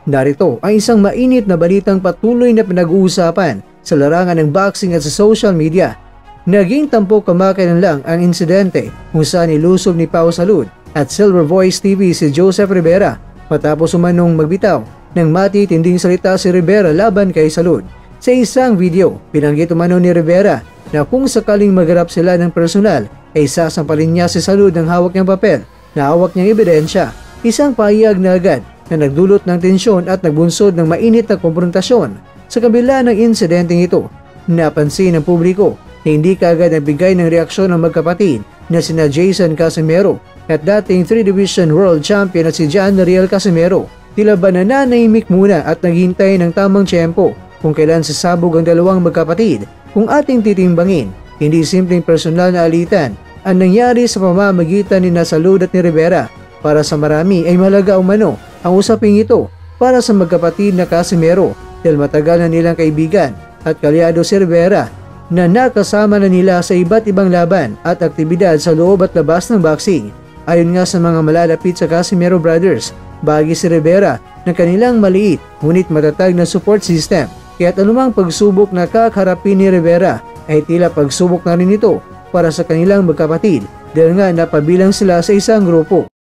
Narito ang isang mainit na balitang patuloy na pinag-uusapan sa larangan ng boxing at sa social media. Naging tampok kamakailan lang ang insidente kung saan nilusob ni Pau Salud at Silver Voice TV si Joseph Rivera matapos umanong magbitaw ng matitinding salita si Rivera laban kay Salud. Sa isang video, binanggit umano ni Rivera na kung sakaling magharap sila ng personal ay sasampalin niya si Salud ng hawak niyang papel na hawak niyang ebidensya. Isang pahayag na agad na nagdulot ng tensyon at nagbunsod ng mainit na konfrontasyon. Sa kabila ng insidenteng ito, napansin ng publiko na hindi kaagad nagbigay ng reaksyon ng magkapatid na sina Jason Casimero at dating 3-division world champion at si John Riel Casimero. Tila ba nananahimik muna at naghintay ng tamang tiyempo kung kailan sasabog ang dalawang magkapatid. Kung ating titimbangin, hindi simpleng personal na alitan ang nangyari sa pamamagitan ni Salud at ni Rivera. Para sa marami ay mahalaga umano ang usaping ito para sa magkapatid na Casimero dahil matagal na nilang kaibigan at kalyado si Rivera na nakasama na nila sa iba't ibang laban at aktibidad sa loob at labas ng boxing. Ayon nga sa mga malalapit sa Casimero Brothers, bahagi si Rivera ng kanilang maliit ngunit matatag na support system. Kaya't anumang pagsubok na kakaharapin ni Rivera ay tila pagsubok na rin ito para sa kanilang magkapatid dahil nga napabilang sila sa isang grupo.